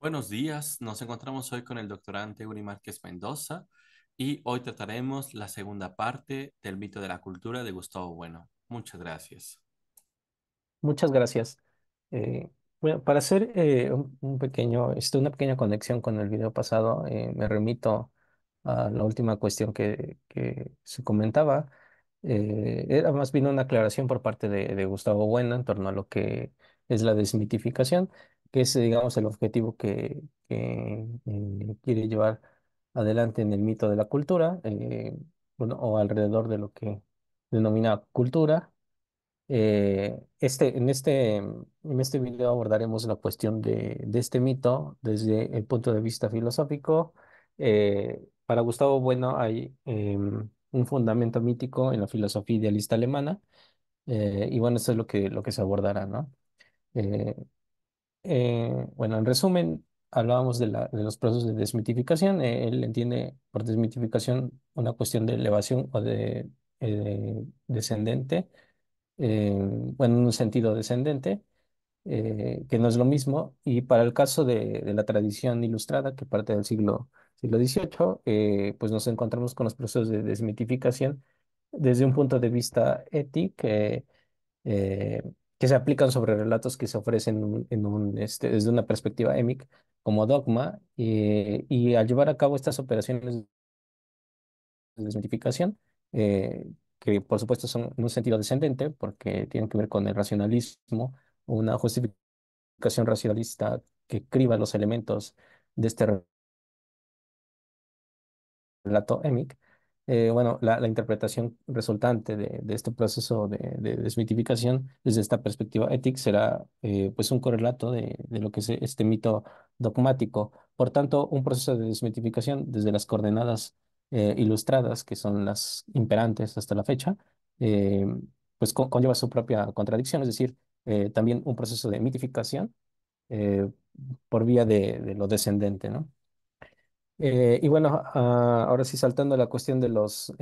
Buenos días, nos encontramos hoy con el doctorante Uri Márquez Mendoza y hoy trataremos la segunda parte del mito de la cultura de Gustavo Bueno. Muchas gracias. Muchas gracias. Eh, bueno, para hacer una pequeña conexión con el video pasado, me remito a la última cuestión que se comentaba. Era más bien una aclaración por parte de Gustavo Bueno en torno a lo que es la desmitificación, que es, digamos, el objetivo que quiere llevar adelante en el mito de la cultura, bueno, o alrededor de lo que denomina cultura. En este video abordaremos la cuestión de este mito desde el punto de vista filosófico. Para Gustavo Bueno hay un fundamento mítico en la filosofía idealista alemana, y bueno, esto es lo que se abordará, ¿no? Eh, bueno, en resumen, hablábamos de los procesos de desmitificación. Él entiende por desmitificación una cuestión de elevación o de descendente, bueno, en un sentido descendente, que no es lo mismo. Y para el caso de la tradición ilustrada, que parte del siglo XVIII, pues nos encontramos con los procesos de desmitificación desde un punto de vista ético, eh, que se aplican sobre relatos que se ofrecen desde una perspectiva émic como dogma, y al llevar a cabo estas operaciones de desmitificación, que por supuesto son en un sentido descendente, porque tienen que ver con el racionalismo, una justificación racionalista que criba los elementos de este relato émic. Bueno, la interpretación resultante de este proceso de desmitificación desde esta perspectiva ética será, pues, un correlato de lo que es este mito dogmático. Por tanto, un proceso de desmitificación desde las coordenadas ilustradas, que son las imperantes hasta la fecha, eh, pues conlleva su propia contradicción, es decir, también un proceso de mitificación eh, por vía de lo descendente, ¿no? Y bueno, ahora sí, saltando a la cuestión de los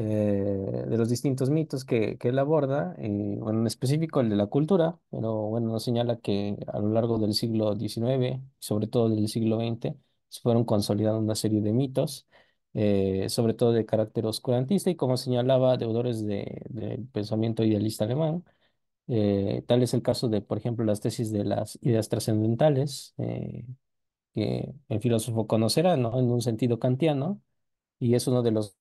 distintos mitos que él aborda, bueno, en específico el de la cultura, pero bueno, nos señala que a lo largo del siglo XIX, sobre todo del siglo XX, se fueron consolidando una serie de mitos, sobre todo de carácter oscurantista y, como señalaba, deudores del pensamiento idealista alemán. Tal es el caso de, por ejemplo, las tesis de las ideas trascendentales, que el filósofo conocerá, ¿no? En un sentido kantiano, y es uno de los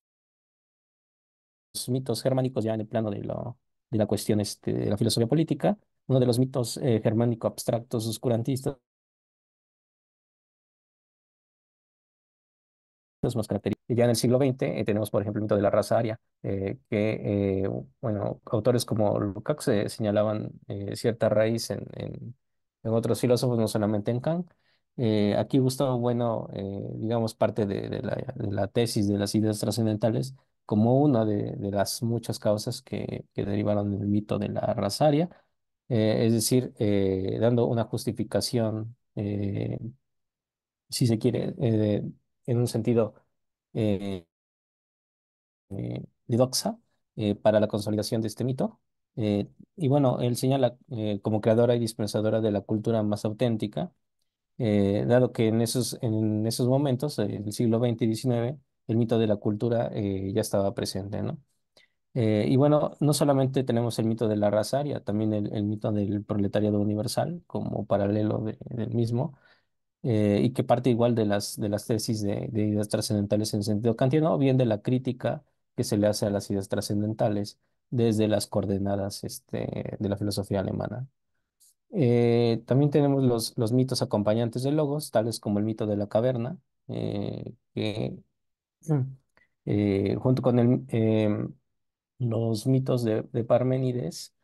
mitos germánicos ya en el plano de la cuestión de la filosofía política, uno de los mitos germánico abstractos oscurantistas más característicos. Ya en el siglo XX tenemos, por ejemplo, el mito de la raza aria, bueno, autores como Lukács señalaban cierta raíz en otros filósofos, no solamente en Kant. Aquí Gustavo Bueno, digamos, parte de la tesis de las ideas trascendentales como una de las muchas causas que derivaron del mito de la raza aria, es decir, dando una justificación, si se quiere, en un sentido eh, de doxa, para la consolidación de este mito. Y bueno, él señala como creadora y dispensadora de la cultura más auténtica, dado que en esos momentos, del siglo XX y XIX, el mito de la cultura ya estaba presente, ¿no? Y bueno, no solamente tenemos el mito de la raza aria, también el mito del proletariado universal como paralelo del mismo, y que parte igual de las tesis de ideas trascendentales en sentido kantiano, o bien de la crítica que se le hace a las ideas trascendentales desde las coordenadas de la filosofía alemana. También tenemos los mitos acompañantes del logos, tales como el mito de la caverna, que junto con los mitos de Parménides,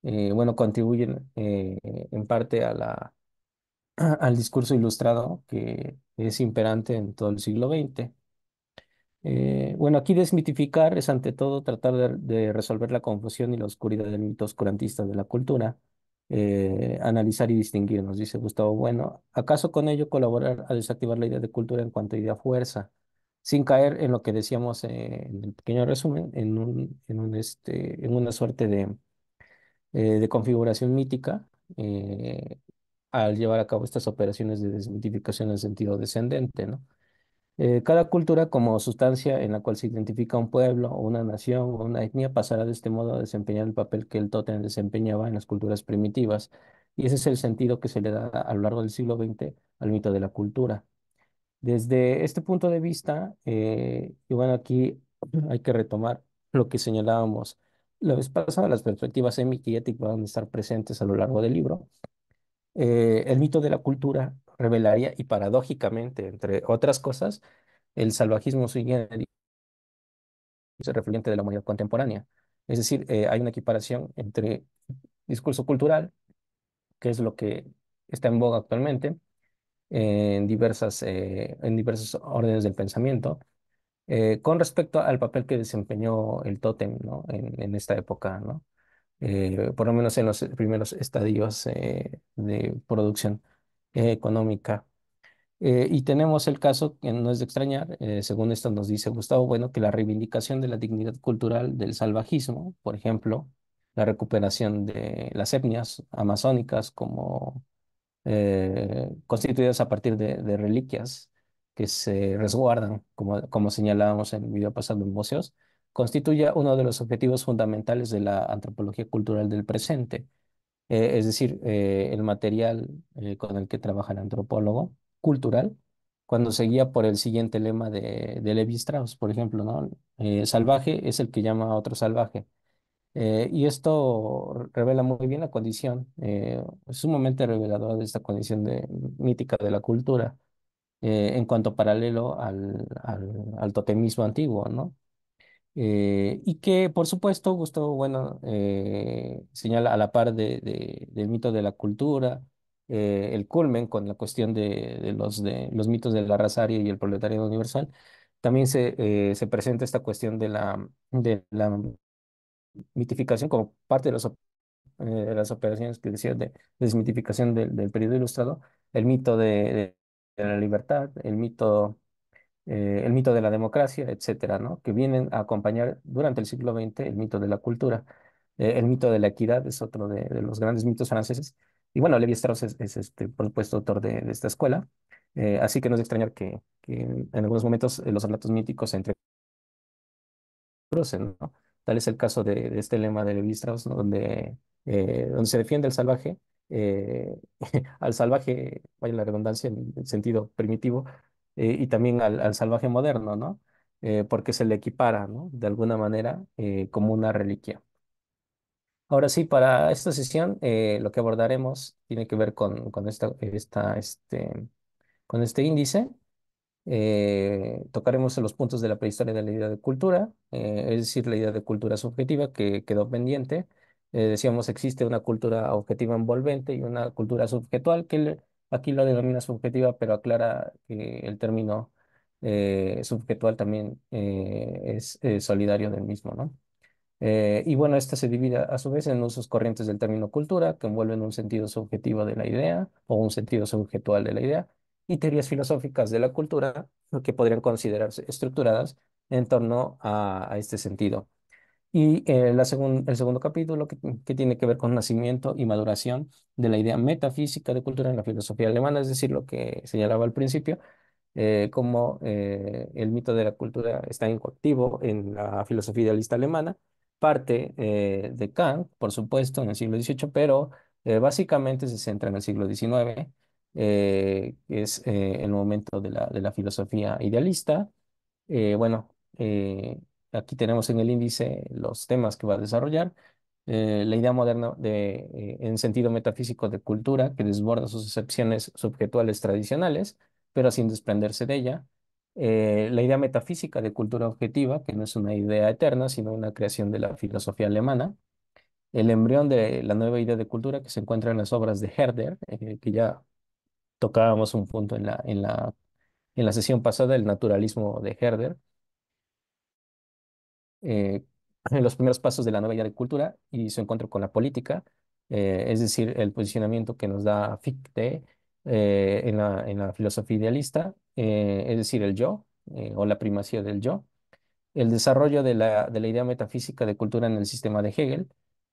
bueno, contribuyen en parte al discurso ilustrado que es imperante en todo el siglo XX. Bueno, aquí desmitificar es ante todo tratar de resolver la confusión y la oscuridad del mito oscurantista de la cultura, analizar y distinguir, nos dice Gustavo Bueno. ¿Acaso con ello colaborar a desactivar la idea de cultura en cuanto a idea fuerza, sin caer en lo que decíamos en el pequeño resumen, en una suerte de configuración mítica? al llevar a cabo estas operaciones de desmitificación en sentido descendente, ¿no? Cada cultura como sustancia en la cual se identifica un pueblo o una nación o una etnia pasará de este modo a desempeñar el papel que el tótem desempeñaba en las culturas primitivas. Y ese es el sentido que se le da a lo largo del siglo XX al mito de la cultura. Desde este punto de vista, y bueno, aquí hay que retomar lo que señalábamos la vez pasada, las perspectivas semi y éticas van a estar presentes a lo largo del libro. El mito de la cultura revelaría, y paradójicamente, entre otras cosas, el salvajismo sui generis refluyente de la humanidad contemporánea. Es decir, hay una equiparación entre discurso cultural, que es lo que está en boga actualmente en diversos órdenes del pensamiento, con respecto al papel que desempeñó el tótem, ¿no? En esta época, ¿no? Por lo menos en los primeros estadios de producción económica. Y tenemos el caso que no es de extrañar, según esto nos dice Gustavo Bueno, que la reivindicación de la dignidad cultural del salvajismo, por ejemplo, la recuperación de las etnias amazónicas como constituidas a partir de reliquias que se resguardan, como señalábamos en el video pasado en museos, constituye uno de los objetivos fundamentales de la antropología cultural del presente. Es decir, el material con el que trabaja el antropólogo cultural, cuando se guía por el siguiente lema de Levi Strauss, por ejemplo, ¿no? Salvaje es el que llama a otro salvaje. Y esto revela muy bien la condición, es sumamente revelador de esta condición mítica de la cultura, en cuanto paralelo al totemismo antiguo, ¿no? Y que, por supuesto, Gustavo, bueno, señala a la par del mito de la cultura, el culmen con la cuestión de los mitos de la raza aria y el proletariado universal, también se presenta esta cuestión de la mitificación como parte de las operaciones que decía de desmitificación del periodo ilustrado, el mito de la libertad, el mito de la democracia, etcétera, ¿no? Que vienen a acompañar durante el siglo XX el mito de la cultura. El mito de la equidad es otro de los grandes mitos franceses. Y bueno, Levi Strauss es por supuesto, autor de esta escuela. Así que no es de extrañar que en algunos momentos los relatos míticos se crucen, ¿no? Tal es el caso de este lema de Levi-Strauss, ¿no? Donde se defiende al salvaje, eh, al salvaje, vaya la redundancia en el sentido primitivo, y también al salvaje moderno, ¿no? Porque se le equipara, ¿no? De alguna manera, como una reliquia. Ahora sí, para esta sesión, lo que abordaremos tiene que ver con este índice. Tocaremos los puntos de la prehistoria de la idea de cultura, es decir, la idea de cultura subjetiva que quedó pendiente. Decíamos, existe una cultura objetiva envolvente y una cultura subjetual, aquí lo denomina subjetiva, pero aclara que el término subjetual también es solidario del mismo, ¿no? Y bueno, esta se divide a su vez en usos corrientes del término cultura, que envuelven un sentido subjetivo de la idea o un sentido subjetual de la idea, y teorías filosóficas de la cultura que podrían considerarse estructuradas en torno a este sentido. Y el segundo capítulo, que tiene que ver con nacimiento y maduración de la idea metafísica de cultura en la filosofía alemana, es decir, lo que señalaba al principio, cómo el mito de la cultura está activo en la filosofía idealista alemana, parte de Kant, por supuesto, en el siglo XVIII, pero básicamente se centra en el siglo XIX, que es el momento de la filosofía idealista. Bueno, aquí tenemos en el índice los temas que va a desarrollar. La idea moderna en sentido metafísico de cultura que desborda sus excepciones subjetuales tradicionales, pero sin desprenderse de ella. La idea metafísica de cultura objetiva, que no es una idea eterna, sino una creación de la filosofía alemana. El embrión de la nueva idea de cultura que se encuentra en las obras de Herder, que ya tocábamos un punto en la sesión pasada, el naturalismo de Herder, eh, en los primeros pasos de la nueva idea de cultura y su encuentro con la política, es decir, el posicionamiento que nos da Fichte en la filosofía idealista, es decir, el yo o la primacía del yo, el desarrollo de la idea metafísica de cultura en el sistema de Hegel,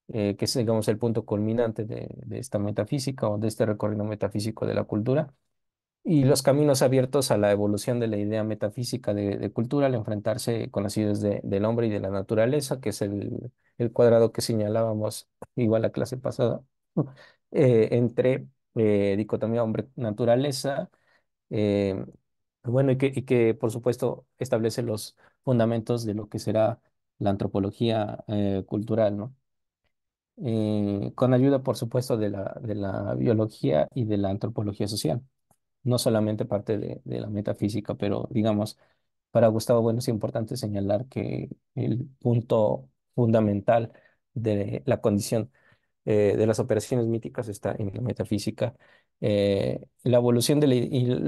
que es, digamos, el punto culminante de esta metafísica o de este recorrido metafísico de la cultura, y los caminos abiertos a la evolución de la idea metafísica de cultura al enfrentarse con las ideas del hombre y de la naturaleza, que es el cuadrado que señalábamos igual la clase pasada, entre dicotomía hombre-naturaleza, eh, bueno, y que por supuesto establece los fundamentos de lo que será la antropología cultural, ¿no? Con ayuda, por supuesto, de la biología y de la antropología social. No solamente parte de la metafísica, pero digamos, para Gustavo Bueno es importante señalar que el punto fundamental de la condición de las operaciones míticas está en la metafísica. La evolución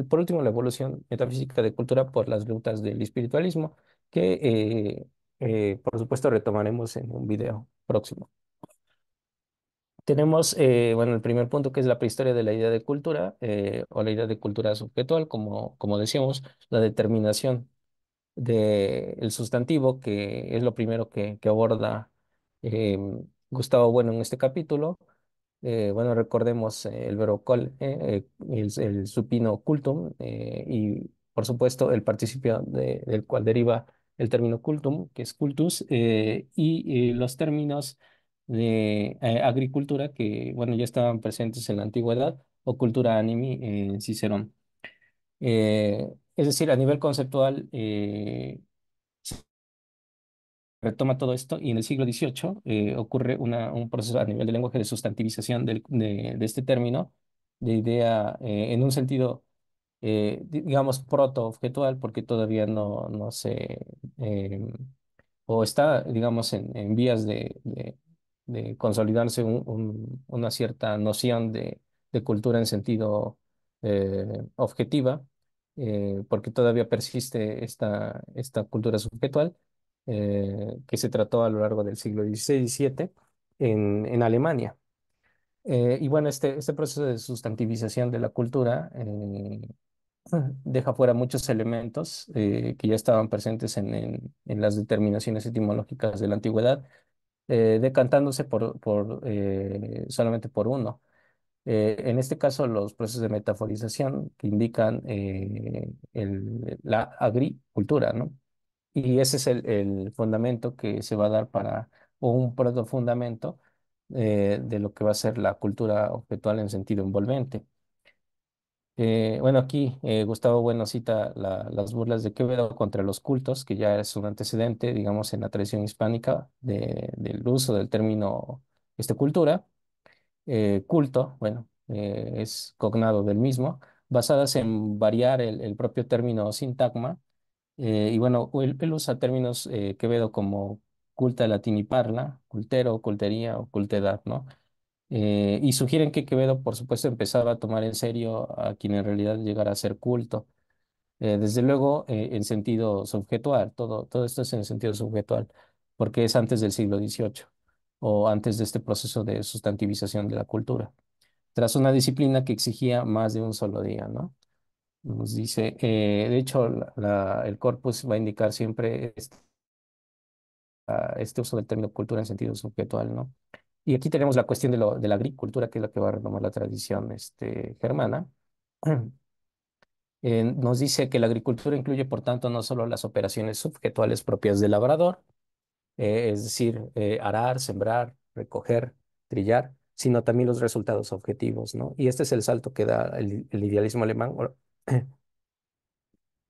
por último, la evolución metafísica de cultura por las rutas del espiritualismo, que por supuesto retomaremos en un video próximo. Tenemos, bueno, el primer punto que es la prehistoria de la idea de cultura o la idea de cultura subjetual, como decíamos, la determinación del sustantivo, que es lo primero que aborda eh, Gustavo Bueno en este capítulo. Bueno, recordemos el verbo el supino cultum, y por supuesto el participio del cual deriva el término cultum, que es cultus, y los términos de agricultura que, bueno, ya estaban presentes en la antigüedad, o cultura animi en Cicerón. Es decir, a nivel conceptual, retoma todo esto y en el siglo XVIII ocurre un proceso a nivel de lenguaje de sustantivización de este término, de idea en un sentido, digamos, proto-objetual, porque todavía no se, o está, digamos, en vías de consolidarse una cierta noción de cultura en sentido objetiva, porque todavía persiste esta cultura subjetual que se trató a lo largo del siglo XVI-XVII en Alemania. Y bueno, este proceso de sustantivización de la cultura deja fuera muchos elementos que ya estaban presentes en las determinaciones etimológicas de la antigüedad, decantándose solamente por uno. En este caso, los procesos de metaforización que indican la agricultura, ¿no? Y ese es el fundamento que se va a dar o un fundamento de lo que va a ser la cultura objetual en sentido envolvente. Bueno, aquí Gustavo Bueno cita las burlas de Quevedo contra los cultos, que ya es un antecedente, digamos, en la tradición hispánica del uso del término cultura. Culto, bueno, es cognado del mismo, basadas en variar el propio término sintagma. Y bueno, él usa términos Quevedo como culta latiniparla, cultero, cultería o cultedad, ¿no? Y sugieren que Quevedo, por supuesto, empezaba a tomar en serio a quien en realidad llegara a ser culto. Desde luego, en sentido subjetual, todo esto es en sentido subjetual, porque es antes del siglo XVIII o antes de este proceso de sustantivización de la cultura, tras una disciplina que exigía más de un solo día, ¿no? Nos dice, de hecho, el corpus va a indicar siempre este uso del término cultura en sentido subjetual, ¿no? Y aquí tenemos la cuestión de la agricultura, que es la que va a retomar la tradición germana. Nos dice que la agricultura incluye, por tanto, no solo las operaciones subjetuales propias del labrador, es decir, arar, sembrar, recoger, trillar, sino también los resultados objetivos, ¿no? Y este es el salto que da el idealismo alemán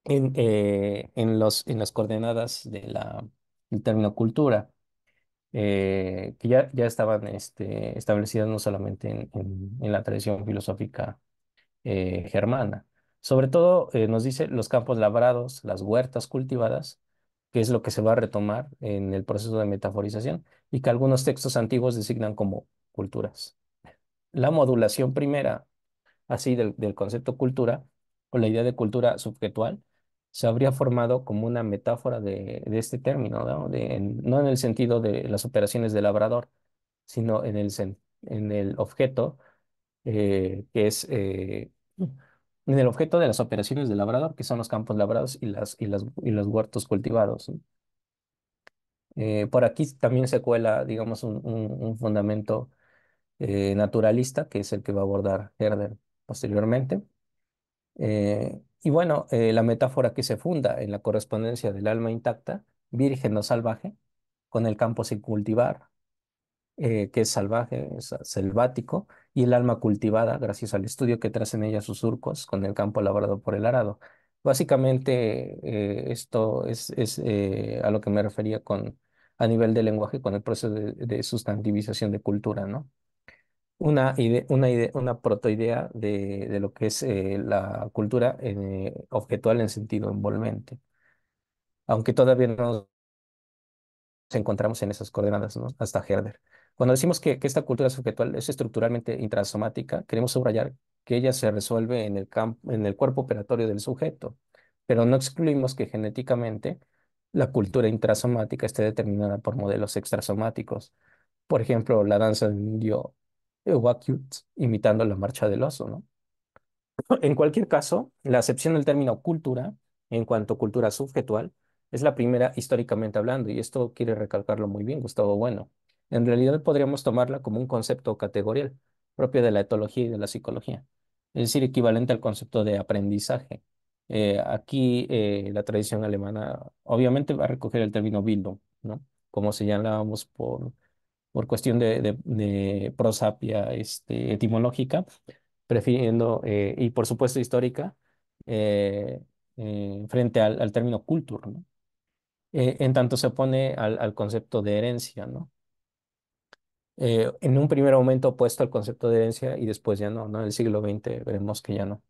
en las coordenadas del término cultura, que ya estaban establecidas no solamente en la tradición filosófica germana. Sobre todo, nos dice los campos labrados, las huertas cultivadas, que es lo que se va a retomar en el proceso de metaforización y que algunos textos antiguos designan como culturas. La modulación primera, así del concepto cultura, o la idea de cultura subjetual, se habría formado como una metáfora de este término, ¿no? No en el sentido de las operaciones de labrador, sino en el objeto que es en el objeto de las operaciones de labrador, que son los campos labrados y los huertos cultivados, ¿no? Por aquí también se cuela, digamos, un fundamento naturalista, que es el que va a abordar Herder posteriormente. Y bueno, la metáfora que se funda en la correspondencia del alma intacta, virgen o salvaje, con el campo sin cultivar, que es salvaje, es selvático, y el alma cultivada, gracias al estudio que traza en ella sus surcos, con el campo labrado por el arado. Básicamente, esto es a lo que me refería a nivel de lenguaje, con el proceso de sustantivización de cultura, ¿no? Una protoidea de lo que es la cultura objetual en sentido envolvente, aunque todavía no nos encontramos en esas coordenadas, ¿no? Hasta Herder. Cuando decimos que esta cultura subjetual es estructuralmente intrasomática, queremos subrayar que ella se resuelve en en el cuerpo operatorio del sujeto, pero no excluimos que genéticamente la cultura intrasomática esté determinada por modelos extrasomáticos. Por ejemplo, la danza del indio Wakut, imitando la marcha del oso, ¿no? En cualquier caso, la acepción del término cultura, en cuanto a cultura subjetual, es la primera históricamente hablando, y esto quiere recalcarlo muy bien Gustavo Bueno. En realidad podríamos tomarla como un concepto categorial, propio de la etología y de la psicología, es decir, equivalente al concepto de aprendizaje. Aquí la tradición alemana obviamente va a recoger el término Bildung, ¿no? Como señalábamos por cuestión de prosapia etimológica, prefiriendo, y por supuesto histórica, eh, frente al término cultur, ¿no? En tanto se opone al concepto de herencia, ¿no? En un primer momento opuesto al concepto de herencia y después ya no, ¿no? En el siglo XX veremos que ya no.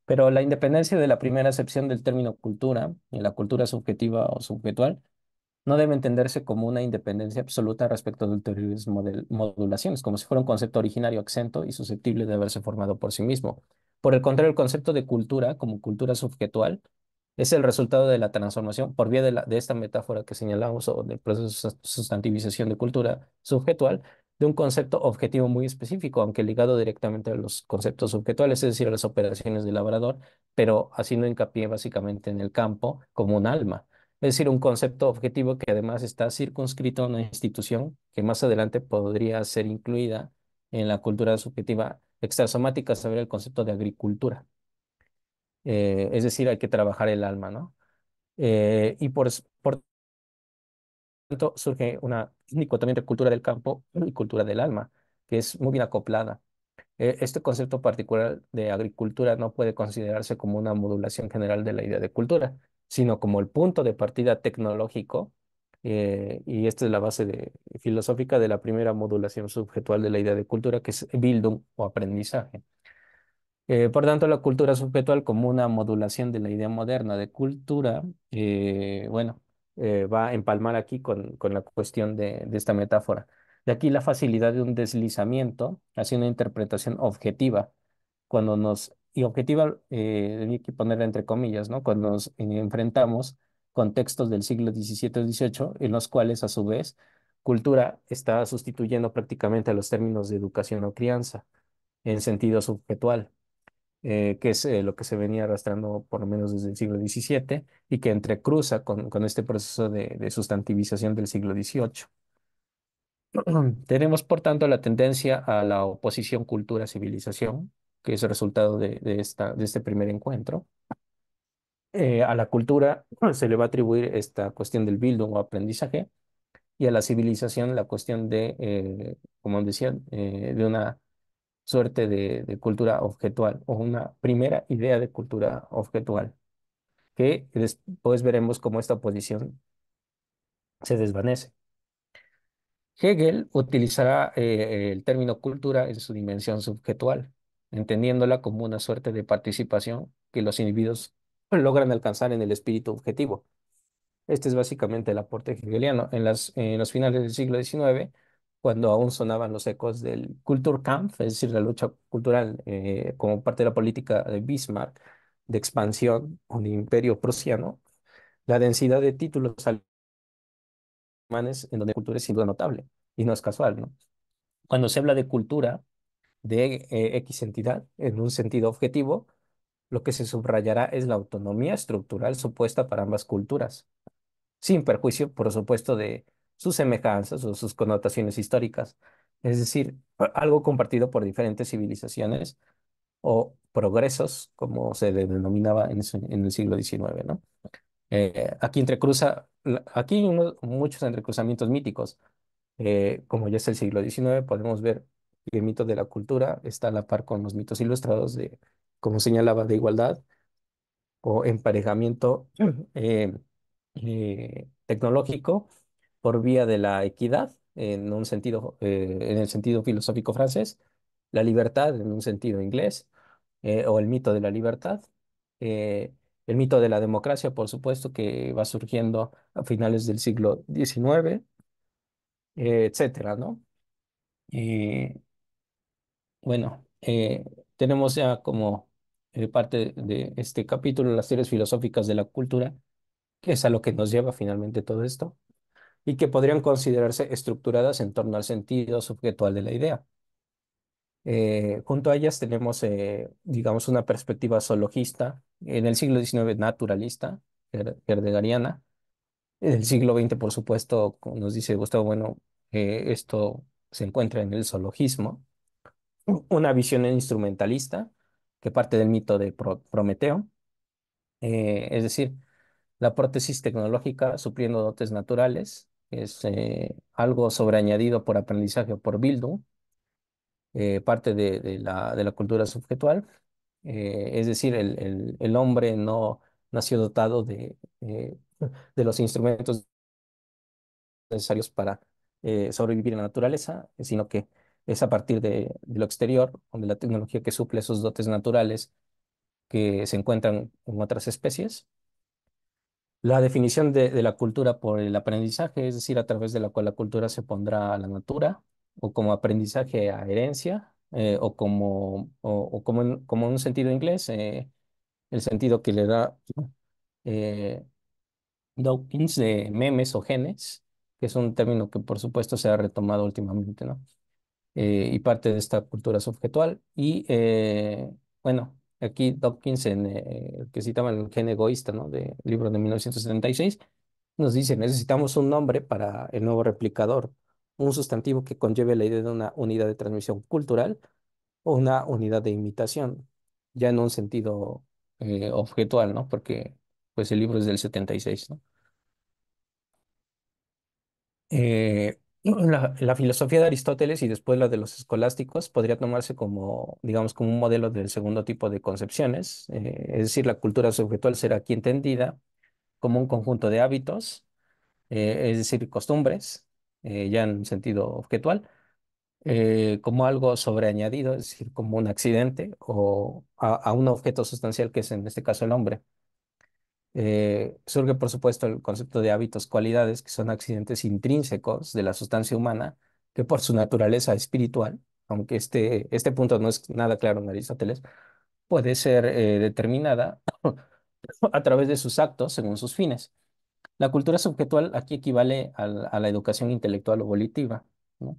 Pero la independencia de la primera acepción del término cultura, y la cultura subjetiva o subjetual, no debe entenderse como una independencia absoluta respecto de ulteriores modulaciones, como si fuera un concepto originario exento y susceptible de haberse formado por sí mismo. Por el contrario, el concepto de cultura, como cultura subjetual, es el resultado de la transformación por vía de esta metáfora que señalamos o del proceso de sustantivización de cultura subjetual, de un concepto objetivo muy específico, aunque ligado directamente a los conceptos subjetuales, es decir, a las operaciones del labrador, pero haciendo hincapié básicamente en el campo como un alma. Es decir, un concepto objetivo que además está circunscrito a una institución que más adelante podría ser incluida en la cultura subjetiva extrasomática, saber el concepto de agricultura. Es decir, hay que trabajar el alma, ¿no? Y por tanto surge una dicotomía entre cultura del campo y cultura del alma, que es muy bien acoplada. Este concepto particular de agricultura no puede considerarse como una modulación general de la idea de cultura, sino como el punto de partida tecnológico, y esta es la base filosófica de la primera modulación subjetual de la idea de cultura, que es Bildung o aprendizaje. Por tanto, la cultura subjetual como una modulación de la idea moderna de cultura, bueno, va a empalmar aquí con la cuestión de esta metáfora. De aquí la facilidad de un deslizamiento hacia una interpretación objetiva, y objetiva, hay que ponerla entre comillas, ¿no? Cuando nos enfrentamos con textos del siglo XVII o XVIII, en los cuales, a su vez, cultura está sustituyendo prácticamente a los términos de educación o crianza en sentido subjetual, que es lo que se venía arrastrando por lo menos desde el siglo XVII y que entrecruza con este proceso de sustantivización del siglo XVIII. Tenemos, por tanto, la tendencia a la oposición cultura-civilización, que es el resultado de este primer encuentro. A la cultura se le va a atribuir esta cuestión del Bildung o aprendizaje, y a la civilización la cuestión como decía, de una suerte de cultura objetual o una primera idea de cultura objetual, que después veremos cómo esta oposición se desvanece. Hegel utilizará el término cultura en su dimensión subjetual, entendiéndola como una suerte de participación que los individuos logran alcanzar en el espíritu objetivo. Este es básicamente el aporte hegeliano. En los finales del siglo XIX, cuando aún sonaban los ecos del Kulturkampf, es decir, la lucha cultural como parte de la política de Bismarck de expansión del imperio prusiano, la densidad de títulos alemanes en donde cultura es sin duda notable y no es casual, ¿no? Cuando se habla de cultura de X entidad en un sentido objetivo, lo que se subrayará es la autonomía estructural supuesta para ambas culturas. sin perjuicio, por supuesto, de sus semejanzas o sus connotaciones históricas. Es decir, algo compartido por diferentes civilizaciones o progresos, como se le denominaba en el siglo XIX, ¿no? Aquí entrecruza, aquí hay muchos entrecruzamientos míticos. Como ya es el siglo XIX, podemos ver que el mito de la cultura está a la par con los mitos ilustrados de, como señalaba, de igualdad o emparejamiento eh, tecnológico por vía de la equidad, en un sentido, en el sentido filosófico francés, la libertad en un sentido inglés, o el mito de la libertad, eh, el mito de la democracia, por supuesto, que va surgiendo a finales del siglo XIX, etcétera, ¿no? Eh, bueno, tenemos ya como parte de este capítulo las teorías filosóficas de la cultura, que es a lo que nos lleva finalmente todo esto, y que podrían considerarse estructuradas en torno al sentido subjetual de la idea. Junto a ellas tenemos, digamos, una perspectiva zoologista, en el siglo XIX naturalista, heideggeriana, en el siglo XX, por supuesto, como nos dice Gustavo Bueno, esto se encuentra en el zoologismo, una visión instrumentalista que parte del mito de Prometeo, es decir, la prótesis tecnológica supliendo dotes naturales, es algo sobreañadido por aprendizaje o por Bildung, parte de la cultura subjetual. Es decir, el hombre no nació dotado de los instrumentos necesarios para sobrevivir en la naturaleza, sino que es a partir de lo exterior, o de la tecnología que suple esos dotes naturales que se encuentran en otras especies. La definición de la cultura por el aprendizaje, es decir, a través de la cual la cultura se pondrá a la natura, o como aprendizaje a herencia, o como en un sentido inglés, el sentido que le da eh, Dawkins de memes o genes, que es un término que por supuesto se ha retomado últimamente, ¿no? Y parte de esta cultura subjetual. Y bueno, aquí Dawkins, que citaba el gen egoísta, ¿no? Del libro de 1976, nos dice, necesitamos un nombre para el nuevo replicador, un sustantivo que conlleve la idea de una unidad de transmisión cultural o una unidad de imitación, ya en un sentido objetual, ¿no? Porque pues el libro es del 76, ¿no? La filosofía de Aristóteles y después la de los escolásticos podría tomarse como, digamos, como un modelo del segundo tipo de concepciones, es decir, la cultura subjetual será aquí entendida como un conjunto de hábitos, es decir, costumbres, ya en sentido objetual, como algo sobreañadido, es decir, como un accidente o a un objeto sustancial que es en este caso el hombre. Surge, por supuesto, el concepto de hábitos, cualidades, que son accidentes intrínsecos de la sustancia humana, que por su naturaleza espiritual, aunque este punto no es nada claro en Aristóteles, puede ser determinada a través de sus actos según sus fines. La cultura subjetual aquí equivale a la educación intelectual o volitiva, ¿no?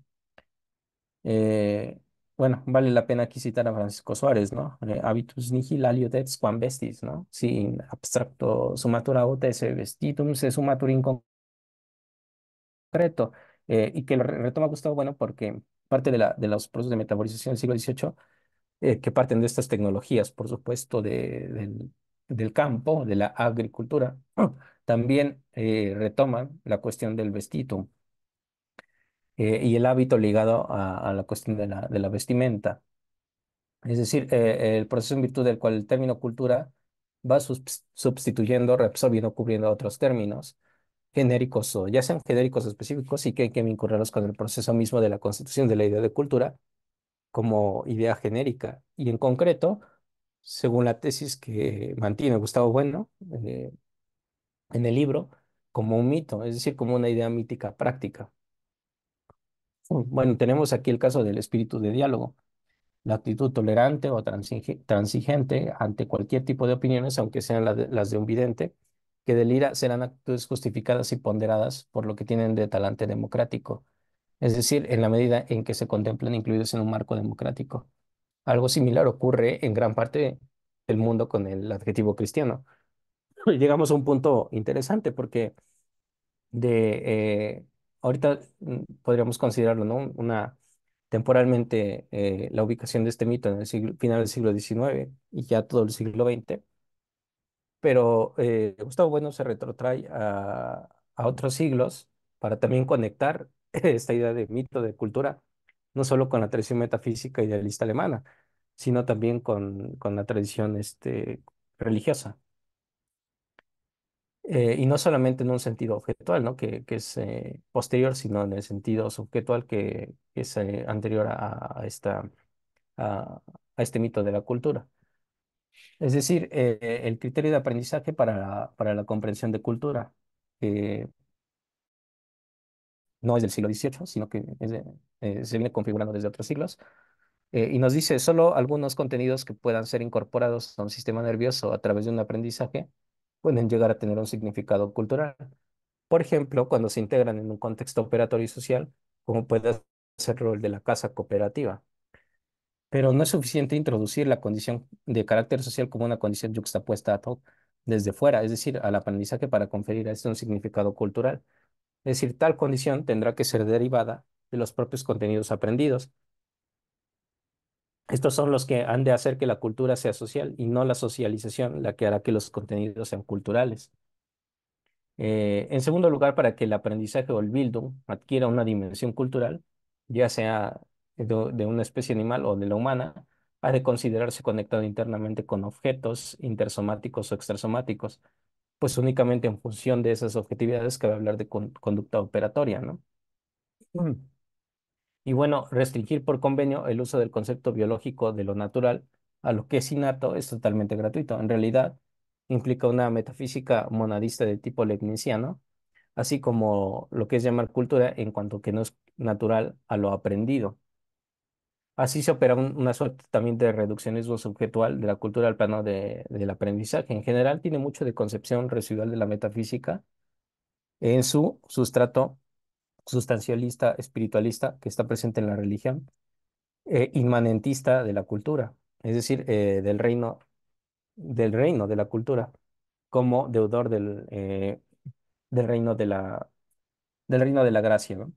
Eh, bueno, vale la pena aquí citar a Francisco Suárez, ¿no? Habitus nihil aliodet quam vestis, ¿no? Sin abstracto sumatura ut esse vestitum se sumatur in concreto. Y que lo retoma Gustavo Bueno porque parte de los procesos de metabolización del siglo XVIII, que parten de estas tecnologías, por supuesto, del campo, de la agricultura, también retoman la cuestión del vestitum, y el hábito ligado a la cuestión de la vestimenta. Es decir, el proceso en virtud del cual el término cultura va sustituyendo, reabsorbiendo, cubriendo otros términos genéricos, o ya sean genéricos o específicos, y que hay que vincularlos con el proceso mismo de la constitución de la idea de cultura como idea genérica. Y en concreto, según la tesis que mantiene Gustavo Bueno en el libro, como un mito, es decir, como una idea mítica práctica. Bueno, tenemos aquí el caso del espíritu de diálogo, la actitud tolerante o transigente ante cualquier tipo de opiniones, aunque sean las de un vidente, que delira serán actitudes justificadas y ponderadas por lo que tienen de talante democrático, es decir, en la medida en que se contemplan incluidos en un marco democrático. Algo similar ocurre en gran parte del mundo con el adjetivo cristiano. Llegamos a un punto interesante porque de, ahorita podríamos considerarlo, ¿no? Temporalmente, la ubicación de este mito en el final del siglo XIX y ya todo el siglo XX, pero Gustavo Bueno se retrotrae a otros siglos para también conectar esta idea de mito, de cultura, no solo con la tradición metafísica idealista alemana, sino también con la tradición religiosa. Y no solamente en un sentido objetual, ¿no? Que es posterior, sino en el sentido subjetual que es anterior a, a este mito de la cultura. Es decir, el criterio de aprendizaje para la comprensión de cultura, que no es del siglo XVIII, sino que se viene configurando desde otros siglos, y nos dice solo algunos contenidos que puedan ser incorporados a un sistema nervioso a través de un aprendizaje pueden llegar a tener un significado cultural. Por ejemplo, cuando se integran en un contexto operatorio y social, como puede ser el rol de la casa cooperativa. Pero no es suficiente introducir la condición de carácter social como una condición yuxtapuesta a todo desde fuera, es decir, al aprendizaje para conferir a esto un significado cultural. Es decir, tal condición tendrá que ser derivada de los propios contenidos aprendidos. Estos son los que han de hacer que la cultura sea social y no la socialización la que hará que los contenidos sean culturales. En segundo lugar, para que el aprendizaje o el Bildung adquiera una dimensión cultural, ya sea de una especie animal o de la humana, ha de considerarse conectado internamente con objetos intersomáticos o extrasomáticos, pues únicamente en función de esas objetividades cabe hablar de conducta operatoria, ¿no? Mm. Y bueno, restringir por convenio el uso del concepto biológico de lo natural a lo que es innato es totalmente gratuito. En realidad, implica una metafísica monadista de tipo leibniziano, así como lo que es llamar cultura en cuanto que no es natural a lo aprendido. Así se opera una suerte también de reduccionismo subjetual de la cultura al plano del aprendizaje. En general, tiene mucho de concepción residual de la metafísica en su sustrato sustancialista, espiritualista, que está presente en la religión, inmanentista de la cultura, es decir, del reino de la cultura, como deudor del reino del reino de la gracia, ¿no?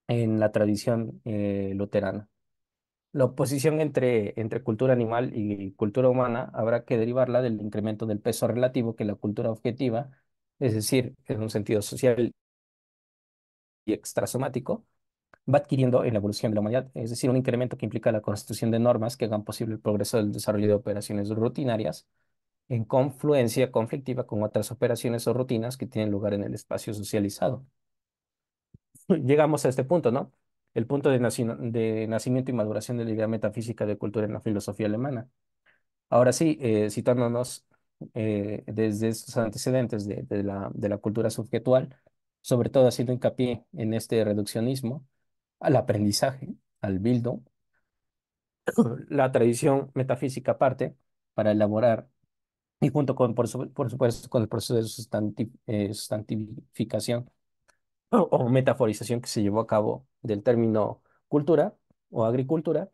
En la tradición luterana. La oposición entre cultura animal y cultura humana habrá que derivarla del incremento del peso relativo que la cultura objetiva, es decir, en un sentido social y extrasomático, va adquiriendo en la evolución de la humanidad, es decir, un incremento que implica la constitución de normas que hagan posible el progreso del desarrollo de operaciones rutinarias en confluencia conflictiva con otras operaciones o rutinas que tienen lugar en el espacio socializado. Llegamos a este punto, ¿no? El punto de nacimiento y maduración de la idea metafísica de cultura en la filosofía alemana. Ahora sí, citándonos desde estos antecedentes de la cultura subjetual, sobre todo haciendo hincapié en este reduccionismo al aprendizaje, al Bildung, la tradición metafísica aparte para elaborar, y junto con, por supuesto, con el proceso de sustantificación o metaforización que se llevó a cabo del término cultura o agricultura,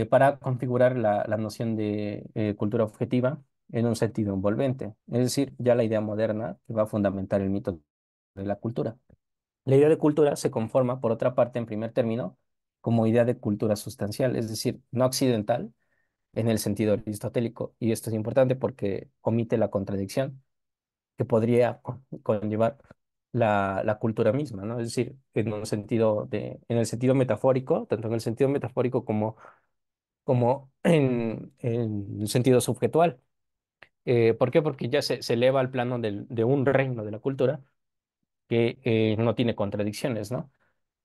para configurar la noción de cultura objetiva en un sentido envolvente, es decir, ya la idea moderna que va a fundamentar el mito de la cultura. La idea de cultura se conforma, por otra parte, en primer término, como idea de cultura sustancial, es decir, no occidental en el sentido aristotélico, y esto es importante porque omite la contradicción que podría conllevar la cultura misma, ¿no? Es decir, en el sentido metafórico, tanto en el sentido metafórico como en el sentido subjetual. ¿Por qué? Porque ya se eleva al plano de un reino de la cultura que no tiene contradicciones, ¿no?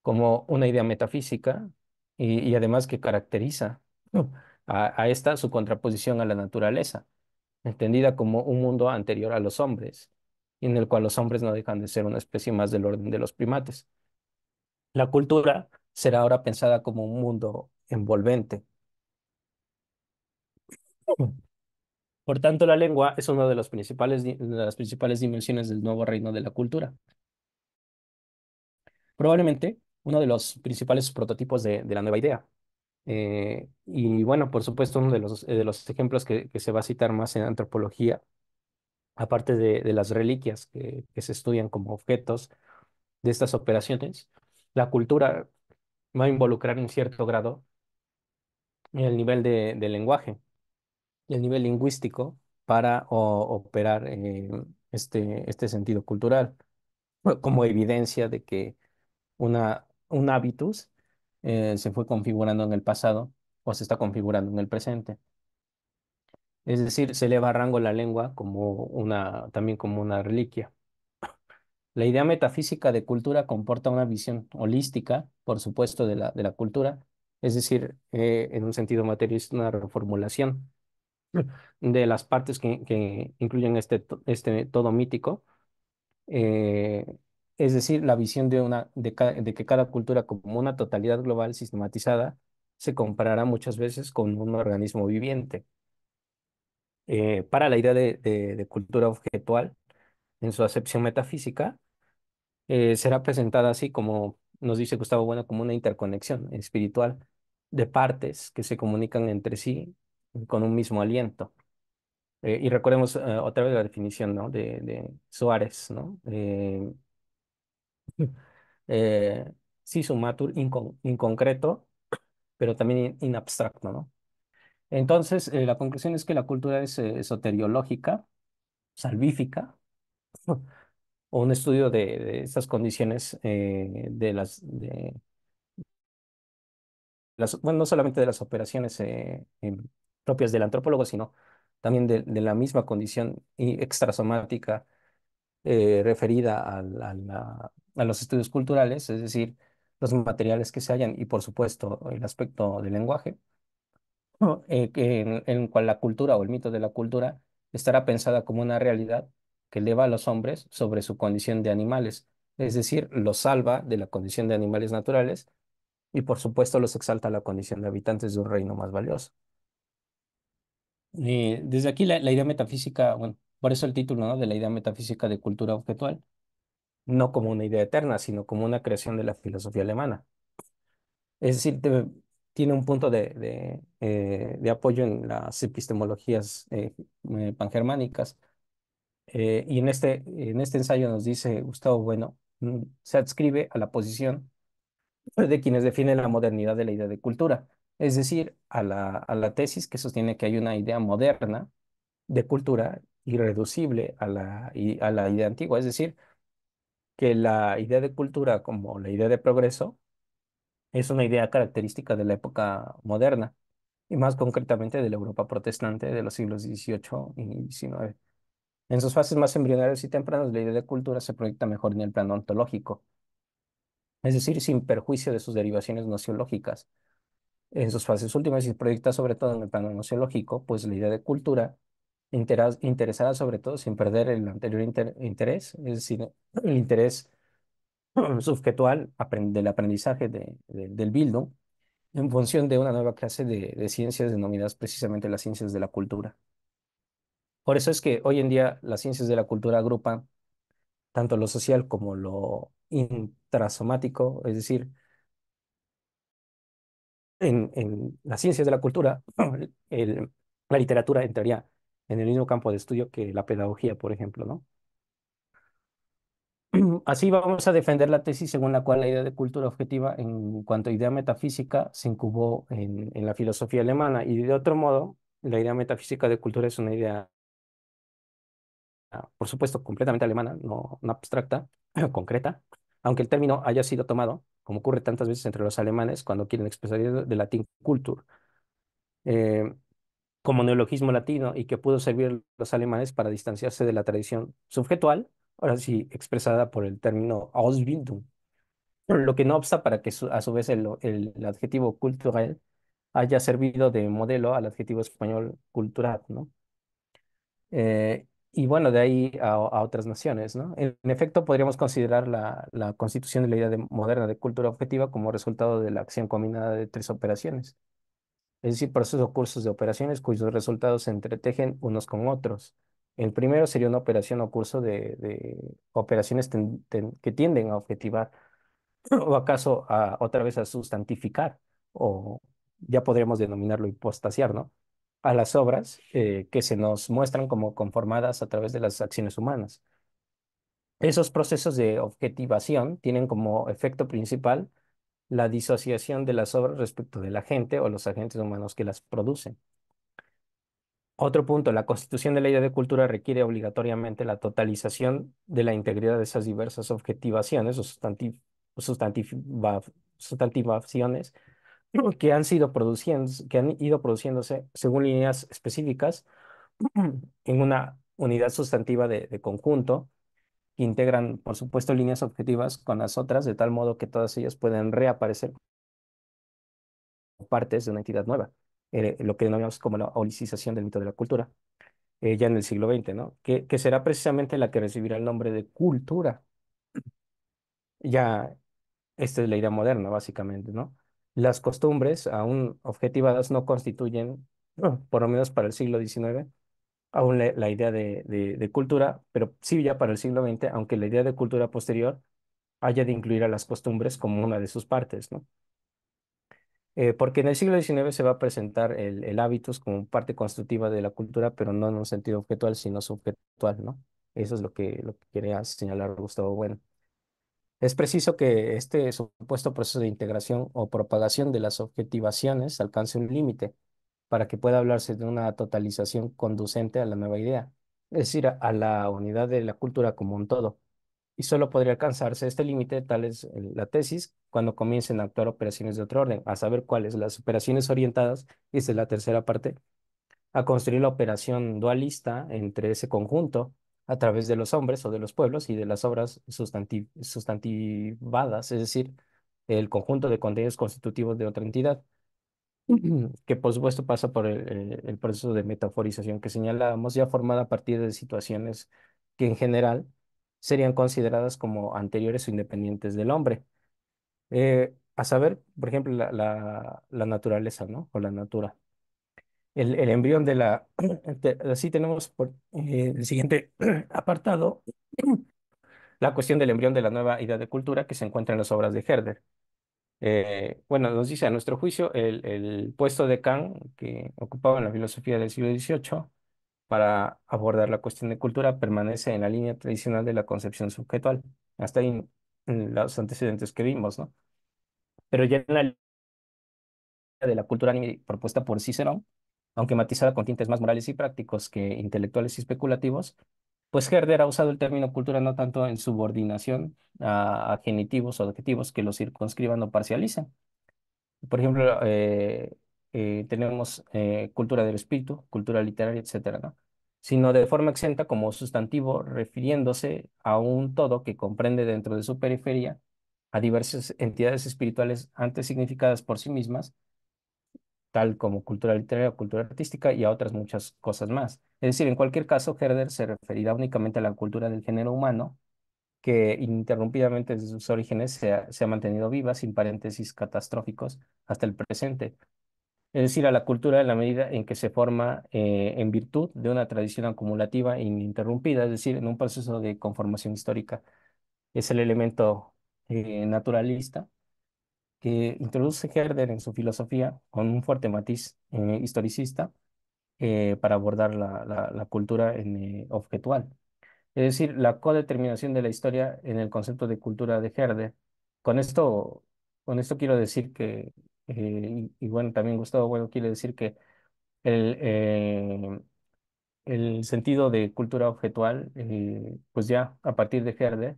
Como una idea metafísica y además que caracteriza, ¿no?, a esta su contraposición a la naturaleza, entendida como un mundo anterior a los hombres, y en el cual los hombres no dejan de ser una especie más del orden de los primates. La cultura será ahora pensada como un mundo envolvente. Por tanto, la lengua es una de de las principales dimensiones del nuevo reino de la cultura. Probablemente uno de los principales prototipos de la nueva idea. Y bueno, por supuesto, uno de los ejemplos que se va a citar más en antropología aparte de las reliquias que se estudian como objetos de estas operaciones, la cultura va a involucrar en cierto grado el nivel de lenguaje y el nivel lingüístico para operar este sentido cultural, como evidencia de que un hábitus se fue configurando en el pasado o se está configurando en el presente. Es decir, se eleva a rango la lengua como también como una reliquia. La idea metafísica de cultura comporta una visión holística, por supuesto, de la cultura, es decir, en un sentido materialista, una reformulación de las partes que incluyen este todo mítico, eh, es decir, la visión de que cada cultura como una totalidad global sistematizada se comparará muchas veces con un organismo viviente. Para la idea de cultura objetual, en su acepción metafísica, será presentada así como nos dice Gustavo Bueno, como una interconexión espiritual de partes que se comunican entre sí con un mismo aliento. Y recordemos otra vez la definición, ¿no? de Suárez, ¿no? Eh, sí, sumatur inconcreto, pero también in abstracto, ¿no? Entonces, la conclusión es que la cultura es soteriológica, salvífica, o un estudio de estas condiciones bueno, no solamente de las operaciones propias del antropólogo, sino también de la misma condición extrasomática referida a los estudios culturales, es decir, los materiales que se hallan y, por supuesto, el aspecto del lenguaje, ¿no? En el cual la cultura o el mito de la cultura estará pensada como una realidad que eleva a los hombres sobre su condición de animales, es decir, los salva de la condición de animales naturales y, por supuesto, los exalta a la condición de habitantes de un reino más valioso. Desde aquí la idea metafísica, bueno, por eso el título, ¿no? De la idea metafísica de cultura objetual, no como una idea eterna, sino como una creación de la filosofía alemana. Es decir, tiene un punto de apoyo en las epistemologías pangermánicas. Y en este ensayo nos dice Gustavo Bueno, se adscribe a la posición de quienes definen la modernidad de la idea de cultura, es decir, a la tesis que sostiene que hay una idea moderna de cultura irreducible a la idea antigua, es decir, que la idea de cultura como la idea de progreso es una idea característica de la época moderna y más concretamente de la Europa protestante de los siglos XVIII y XIX. En sus fases más embrionarias y tempranas, la idea de cultura se proyecta mejor en el plano ontológico, es decir, sin perjuicio de sus derivaciones nociológicas. En sus fases últimas se proyecta sobre todo en el plano nociológico, pues la idea de cultura interesada sobre todo sin perder el anterior interés, es decir, el interés subjetual del aprendizaje del Bildung, en función de una nueva clase de ciencias denominadas precisamente las ciencias de la cultura. Por eso es que hoy en día las ciencias de la cultura agrupan tanto lo social como lo intrasomático, es decir, en las ciencias de la cultura, el- la literatura entraría en el mismo campo de estudio que la pedagogía, por ejemplo, ¿no? Así vamos a defender la tesis según la cual la idea de cultura objetiva en cuanto a idea metafísica se incubó en la filosofía alemana y de otro modo, la idea metafísica de cultura es una idea, por supuesto, completamente alemana, no abstracta, concreta, aunque el término haya sido tomado, como ocurre tantas veces entre los alemanes cuando quieren expresar de latín cultur, eh, como neologismo latino y que pudo servir a los alemanes para distanciarse de la tradición subjetual, ahora sí expresada por el término Ausbildung, lo que no obsta para que a su vez el adjetivo culturel haya servido de modelo al adjetivo español cultural, ¿no? Y bueno, de ahí a otras naciones, ¿no? En efecto, podríamos considerar la constitución de la idea moderna de cultura objetiva como resultado de la acción combinada de tres operaciones, es decir, procesos o cursos de operaciones cuyos resultados se entretejen unos con otros. El primero sería una operación o curso de operaciones que tienden a objetivar o acaso otra vez a sustantificar, o ya podríamos denominarlo hipostasiar, ¿no? a las obras que se nos muestran como conformadas a través de las acciones humanas. Esos procesos de objetivación tienen como efecto principal la disociación de las obras respecto de la gente o los agentes humanos que las producen. Otro punto, la constitución de la idea de cultura requiere obligatoriamente la totalización de la integridad de esas diversas objetivaciones o sustantiva- sustantivaciones que han ido produciéndose según líneas específicas en una unidad sustantiva de conjunto que integran, por supuesto, líneas objetivas con las otras, de tal modo que todas ellas pueden reaparecer como partes de una entidad nueva, lo que denominamos como la holicización del mito de la cultura, ya en el siglo XX, ¿no? Que será precisamente la que recibirá el nombre de cultura. Ya, esta es la idea moderna, básicamente, ¿no? Las costumbres, aún objetivadas, no constituyen, por lo menos para el siglo XIX, aún la idea de cultura, pero sí ya para el siglo XX, aunque la idea de cultura posterior haya de incluir a las costumbres como una de sus partes, ¿no? Porque en el siglo XIX se va a presentar el hábitus como parte constitutiva de la cultura, pero no en un sentido objetual, sino subjetual, ¿no? Eso es lo que quería señalar Gustavo Bueno. Es preciso que este supuesto proceso de integración o propagación de las objetivaciones alcance un límite para que pueda hablarse de una totalización conducente a la nueva idea, es decir, a la unidad de la cultura como un todo. Y solo podría alcanzarse este límite, tal es la tesis, cuando comiencen a actuar operaciones de otro orden, a saber cuáles, las operaciones orientadas, y esta es la tercera parte, a construir la operación dualista entre ese conjunto a través de los hombres o de los pueblos y de las obras sustantivadas, es decir, el conjunto de contenidos constitutivos de otra entidad, que por supuesto pasa por el proceso de metaforización que señalábamos, ya formada a partir de situaciones que en general serían consideradas como anteriores o independientes del hombre. A saber, por ejemplo, la naturaleza, ¿no? O la natura. El embrión de la... Así tenemos por, el siguiente apartado, la cuestión del embrión de la nueva idea de cultura que se encuentra en las obras de Herder. Bueno, nos dice, a nuestro juicio, el puesto de Kant que ocupaba en la filosofía del siglo XVIII para abordar la cuestión de cultura permanece en la línea tradicional de la concepción subjetual. Hasta ahí en los antecedentes que vimos, ¿no? Pero ya en la línea de la cultura anime propuesta por Cicerón, aunque matizada con tintes más morales y prácticos que intelectuales y especulativos, pues Herder ha usado el término cultura no tanto en subordinación a genitivos o adjetivos que lo circunscriban o parcialicen. Por ejemplo, tenemos cultura del espíritu, cultura literaria, etcétera, ¿no? Sino de forma exenta como sustantivo, refiriéndose a un todo que comprende dentro de su periferia a diversas entidades espirituales antes significadas por sí mismas, tal como cultura literaria o cultura artística, y a otras muchas cosas más. Es decir, en cualquier caso, Herder se referirá únicamente a la cultura del género humano, que ininterrumpidamente desde sus orígenes se ha mantenido viva, sin paréntesis catastróficos, hasta el presente. Es decir, a la cultura en la medida en que se forma en virtud de una tradición acumulativa e ininterrumpida, es decir, en un proceso de conformación histórica. Es el elemento naturalista que introduce Herder en su filosofía con un fuerte matiz historicista para abordar la cultura objetual. Es decir, la codeterminación de la historia en el concepto de cultura de Herder. Con esto, con esto quiero decir que, y bueno, también Gustavo, bueno, quiere decir que el, eh, el sentido de cultura objetual, pues ya a partir de Herder,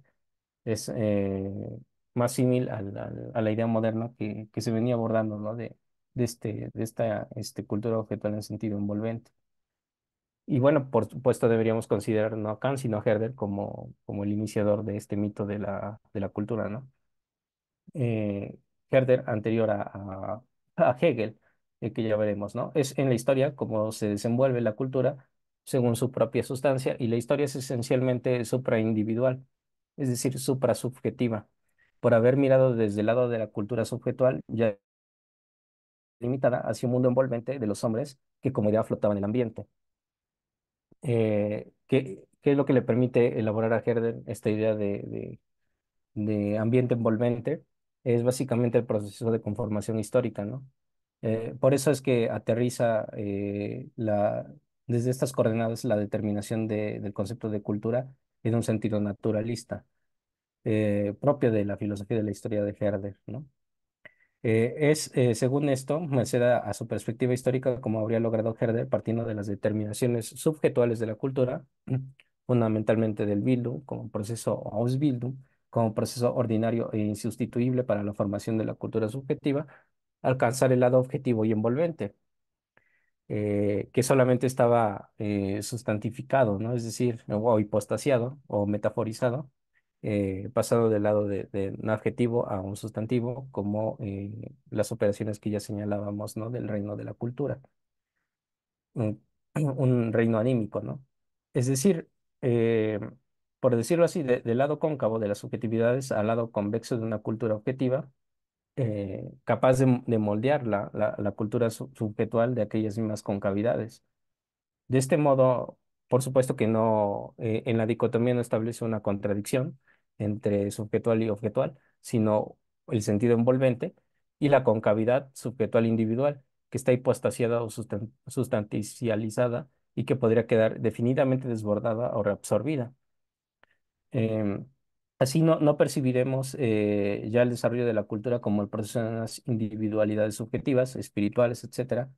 es más símil a la idea moderna que se venía abordando, ¿no? De esta cultura objetual en sentido envolvente. Y bueno, por supuesto deberíamos considerar no a Kant, sino a Herder como el iniciador de este mito de la cultura, ¿no? Herder anterior a Hegel, que ya veremos, ¿no? Es en la historia cómo se desenvuelve la cultura según su propia sustancia, y la historia es esencialmente supraindividual, es decir, suprasubjetiva, por haber mirado desde el lado de la cultura subjetual ya limitada hacia un mundo envolvente de los hombres que como idea flotaban en el ambiente. ¿Qué es lo que le permite elaborar a Herder esta idea de ambiente envolvente? Es básicamente el proceso de conformación histórica, ¿no? Por eso es que aterriza desde estas coordenadas la determinación del concepto de cultura en un sentido naturalista, propio de la filosofía de la historia de Herder, ¿no? Según esto, merced a su perspectiva histórica, como habría logrado Herder, partiendo de las determinaciones subjetuales de la cultura, fundamentalmente del Bildung, como proceso Ausbildung, como proceso ordinario e insustituible para la formación de la cultura subjetiva, alcanzar el lado objetivo y envolvente, que solamente estaba sustantificado, ¿no? Es decir, o hipostasiado o metaforizado, pasado del lado de un adjetivo a un sustantivo, como las operaciones que ya señalábamos, ¿no? Del reino de la cultura, un, un reino anímico, ¿no? Es decir, eh, por decirlo así, del lado cóncavo de las subjetividades al lado convexo de una cultura objetiva, capaz de moldear la cultura subjetual de aquellas mismas concavidades. De este modo, por supuesto que no, en la dicotomía no establece una contradicción entre subjetual y objetual, sino el sentido envolvente y la concavidad subjetual individual, que está hipostasiada o sustancializada y que podría quedar definidamente desbordada o reabsorbida. Em, Así no percibiremos ya el desarrollo de la cultura como el proceso de unas individualidades subjetivas, espirituales, etcétera,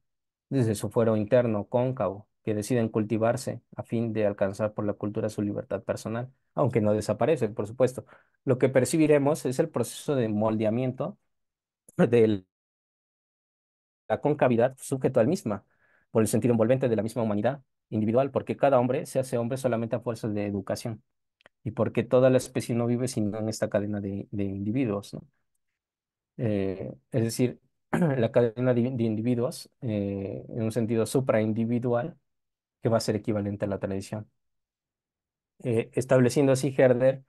desde su fuero interno, cóncavo, que deciden cultivarse a fin de alcanzar por la cultura su libertad personal, aunque no desaparece, por supuesto. Lo que percibiremos es el proceso de moldeamiento de la concavidad subjetual misma, por el sentido envolvente de la misma humanidad individual, porque cada hombre se hace hombre solamente a fuerza de educación y porque toda la especie no vive sino en esta cadena de individuos, ¿no? Es decir, la cadena de individuos, en un sentido supraindividual, que va a ser equivalente a la tradición. Estableciendo así Herder,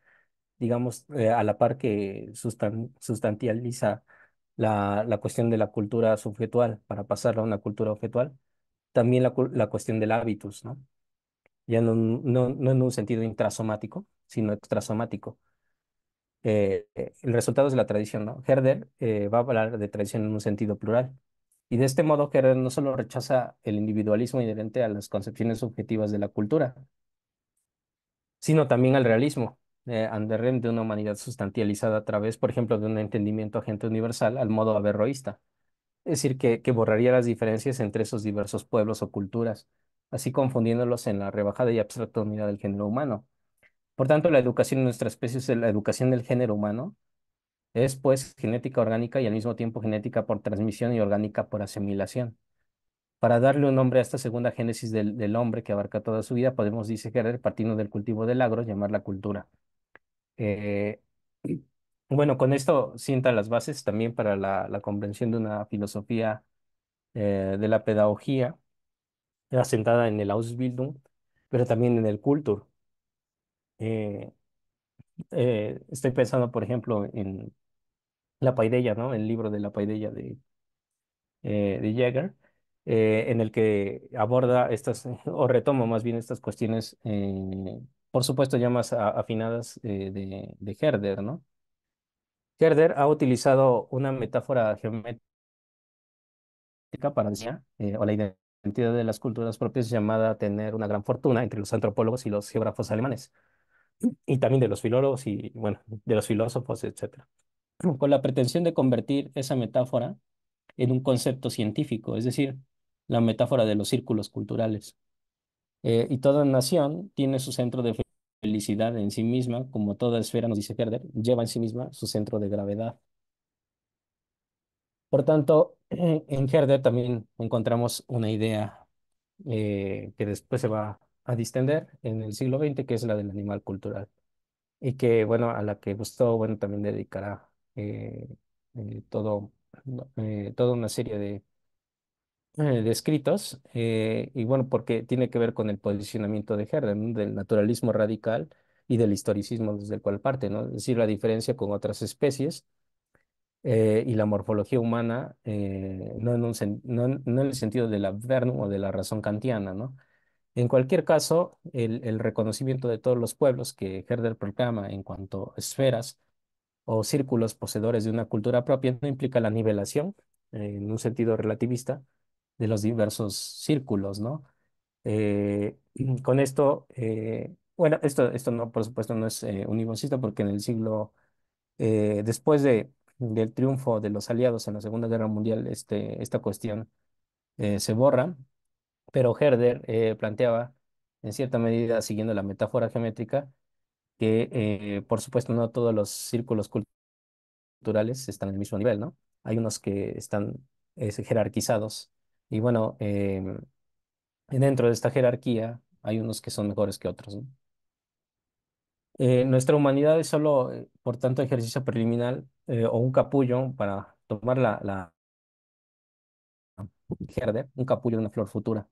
digamos, a la par que sustantializa la cuestión de la cultura subjetual para pasarla a una cultura objetual, también la cuestión del hábitus, ¿no? Ya no en un sentido intrasomático, sino extrasomático. El resultado es la tradición, ¿no? Herder va a hablar de tradición en un sentido plural. Y de este modo, Herder no solo rechaza el individualismo inherente a las concepciones subjetivas de la cultura, sino también al realismo, anderem de una humanidad sustantializada a través, por ejemplo, de un entendimiento agente universal al modo averroísta. Es decir, que borraría las diferencias entre esos diversos pueblos o culturas, así confundiéndolos en la rebajada y abstracta unidad del género humano. Por tanto, la educación en nuestra especie es la educación del género humano. Es pues genética orgánica y al mismo tiempo genética por transmisión y orgánica por asimilación. Para darle un nombre a esta segunda génesis del hombre que abarca toda su vida, podemos, dice Herder, partiendo del cultivo del agro, llamarla cultura. Eh, bueno, con esto sienta las bases también para la comprensión de una filosofía de la pedagogía asentada en el Ausbildung, pero también en el Kultur. Eh, Estoy pensando, por ejemplo, en La Paideia, ¿no? El libro de La Paideia de Jäger, en el que aborda estas, o retoma más bien estas cuestiones, por supuesto ya más afinadas de Herder, ¿no? Herder ha utilizado una metáfora geométrica para decir, o la identidad de las culturas propias llamada tener una gran fortuna entre los antropólogos y los geógrafos alemanes, y también de los filólogos y, bueno, de los filósofos, etcétera, con la pretensión de convertir esa metáfora en un concepto científico, es decir, la metáfora de los círculos culturales. Y toda nación tiene su centro de felicidad en sí misma, como toda esfera, nos dice Herder, lleva en sí misma su centro de gravedad. Por tanto, en Herder también encontramos una idea que después se va a distender en el siglo XX, que es la del animal cultural, y que, bueno, a la que Gusteau, bueno, también dedicará todo, toda una serie de escritos, y bueno, porque tiene que ver con el posicionamiento de Herder, ¿no? Del naturalismo radical y del historicismo desde el cual parte, ¿no? Es decir, la diferencia con otras especies y la morfología humana, no no en el sentido de la Vernum o de la razón kantiana, ¿no? En cualquier caso, el reconocimiento de todos los pueblos que Herder proclama en cuanto a esferas o círculos poseedores de una cultura propia no implica la nivelación, en un sentido relativista, de los diversos círculos, ¿no? Con esto, bueno, esto no, por supuesto, no es univocista porque en el siglo, después del triunfo de los aliados en la Segunda Guerra Mundial, esta cuestión se borra, pero Herder planteaba, en cierta medida, siguiendo la metáfora geométrica, que, por supuesto, no todos los círculos culturales están en el mismo nivel, ¿no? Hay unos que están jerarquizados y, bueno, dentro de esta jerarquía hay unos que son mejores que otros, ¿no? Nuestra humanidad es solo, por tanto, ejercicio preliminar o un capullo para tomar la Herder, un capullo de una flor futura.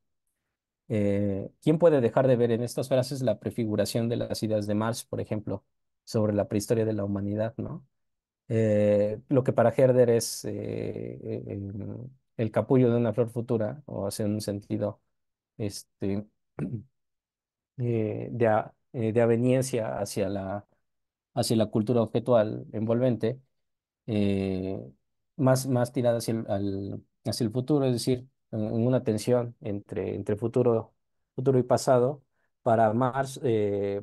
¿Quién puede dejar de ver en estas frases la prefiguración de las ideas de Marx, por ejemplo, sobre la prehistoria de la humanidad, ¿no? Lo que para Herder es el capullo de una flor futura, o hace un sentido este, de aveniencia hacia la cultura objetual envolvente, eh, más tirada hacia el futuro, es decir, en una tensión entre futuro y pasado. Para Marx,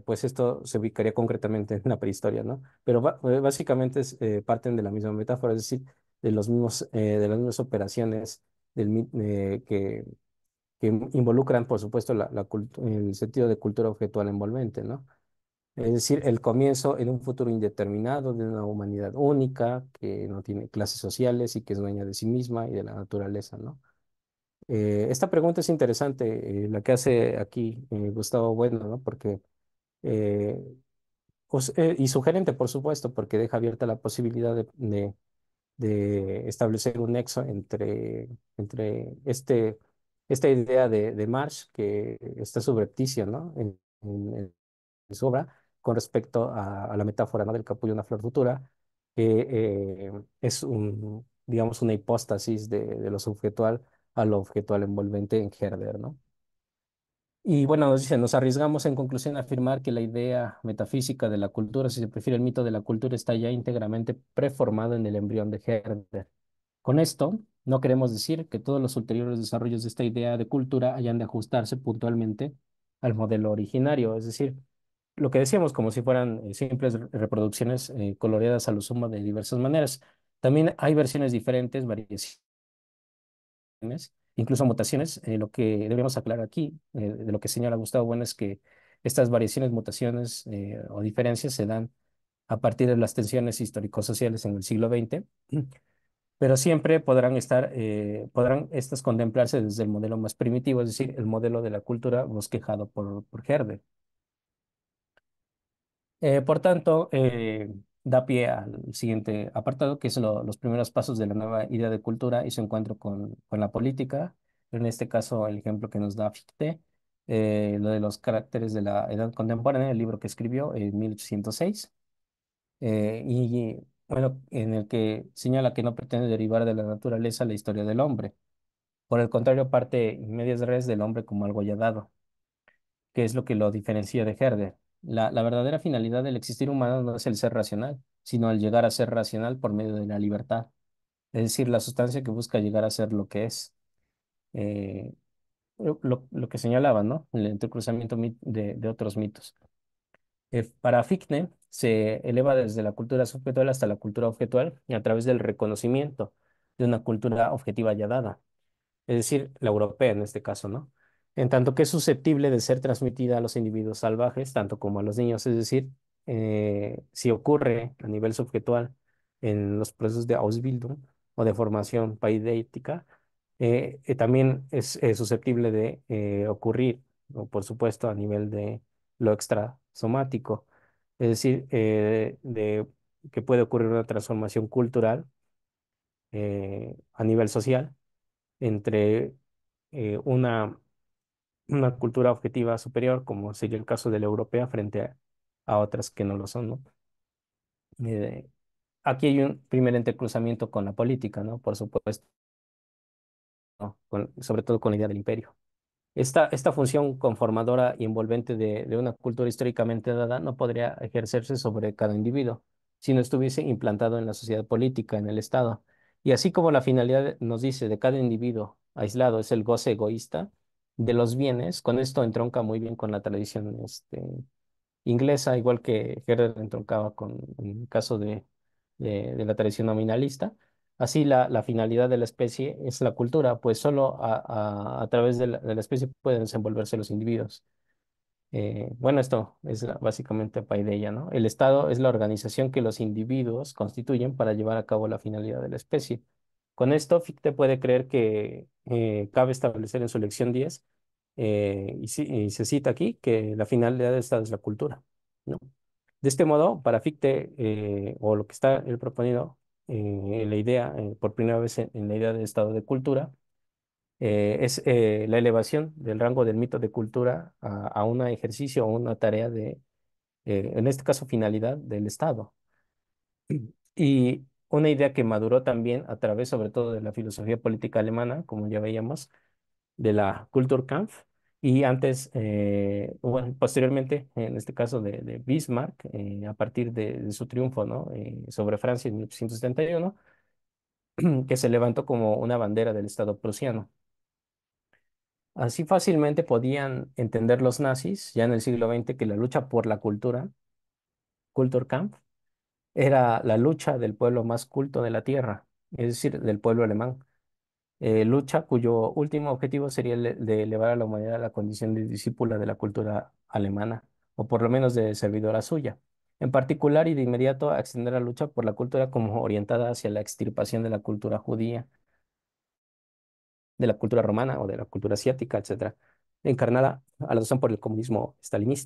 pues esto se ubicaría concretamente en la prehistoria, ¿no? Pero básicamente parten de la misma metáfora, es decir, de las mismas operaciones que involucran, por supuesto, el sentido de cultura objetual envolvente, ¿no? Es decir, el comienzo en un futuro indeterminado de una humanidad única que no tiene clases sociales y que es dueña de sí misma y de la naturaleza, ¿no? Esta pregunta es interesante, la que hace aquí Gustavo Bueno, ¿no? Porque, eh, y sugerente, por supuesto, porque deja abierta la posibilidad de establecer un nexo entre esta idea de Marx, que está subrepticia, ¿no? En su obra, con respecto a la metáfora, ¿no? Del capullo de una flor futura, que es digamos, una hipóstasis de lo subjetual a lo objetual envolvente en Herder, ¿no? Y bueno, nos dice, nos arriesgamos en conclusión a afirmar que la idea metafísica de la cultura, si se prefiere el mito de la cultura, está ya íntegramente preformado en el embrión de Herder. Con esto, no queremos decir que todos los ulteriores desarrollos de esta idea de cultura hayan de ajustarse puntualmente al modelo originario, es decir, lo que decíamos como si fueran simples reproducciones coloreadas a lo sumo de diversas maneras. También hay versiones diferentes, variaciones, incluso mutaciones. Lo que debemos aclarar aquí, de lo que señala Gustavo Bueno, es que estas variaciones, mutaciones o diferencias se dan a partir de las tensiones histórico-sociales en el siglo XX, pero siempre podrán estas contemplarse desde el modelo más primitivo, es decir, el modelo de la cultura bosquejado por Herder. Por tanto, da pie al siguiente apartado, que es los primeros pasos de la nueva idea de cultura y su encuentro con la política. En este caso, el ejemplo que nos da Fichte, lo de los caracteres de la edad contemporánea, el libro que escribió en 1806, y bueno, en el que señala que no pretende derivar de la naturaleza la historia del hombre. Por el contrario, parte in medias res del hombre como algo ya dado, que es lo que lo diferencia de Herder. La verdadera finalidad del existir humano no es el ser racional, sino el llegar a ser racional por medio de la libertad, es decir, la sustancia que busca llegar a ser lo que es. Eh, lo que señalaba, ¿no? El entrecruzamiento de otros mitos. Para Fichte se eleva desde la cultura subjetual hasta la cultura objetual y a través del reconocimiento de una cultura objetiva ya dada, es decir, la europea en este caso, ¿no? En tanto que es susceptible de ser transmitida a los individuos salvajes, tanto como a los niños, es decir, si ocurre a nivel subjetual en los procesos de Ausbildung o de formación paidética, también es susceptible de ocurrir, o por supuesto, a nivel de lo extrasomático, es decir, que puede ocurrir una transformación cultural a nivel social entre una cultura objetiva superior, como sería el caso de la europea, frente a otras que no lo son, ¿no? Eh, Aquí hay un primer entrecruzamiento con la política, ¿no? Por supuesto, ¿no? Sobre todo con la idea del imperio. Esta función conformadora y envolvente de una cultura históricamente dada no podría ejercerse sobre cada individuo si no estuviese implantado en la sociedad política, en el Estado. Y así como la finalidad nos dice de cada individuo aislado es el goce egoísta de los bienes, con esto entronca muy bien con la tradición inglesa, igual que Herder entroncaba con en el caso de la tradición nominalista. Así la finalidad de la especie es la cultura, pues solo a través de la especie pueden desenvolverse los individuos. Bueno, esto es básicamente paideia, ¿no? El Estado es la organización que los individuos constituyen para llevar a cabo la finalidad de la especie. Con esto, Fichte puede creer que cabe establecer en su lección 10, y se cita aquí, que la finalidad del Estado es la cultura, ¿no? De este modo, para Fichte, o lo que está él proponiendo, la idea, por primera vez en la idea de Estado de cultura, es la elevación del rango del mito de cultura a un ejercicio o una tarea en este caso, finalidad del Estado. Y una idea que maduró también a través, sobre todo, de la filosofía política alemana, como ya veíamos, de la Kulturkampf, y antes, bueno, posteriormente, en este caso de Bismarck, a partir de su triunfo, ¿no? Sobre Francia en 1871, que se levantó como una bandera del Estado prusiano. Así fácilmente podían entender los nazis, ya en el siglo XX, que la lucha por la cultura, Kulturkampf, era la lucha del pueblo más culto de la tierra, es decir, del pueblo alemán. Lucha cuyo último objetivo sería el de elevar a la humanidad a la condición de discípula de la cultura alemana, o por lo menos de servidora suya. En particular y de inmediato, a extender la lucha por la cultura como orientada hacia la extirpación de la cultura judía, de la cultura romana o de la cultura asiática, etcétera, encarnada a la razón por el comunismo stalinista.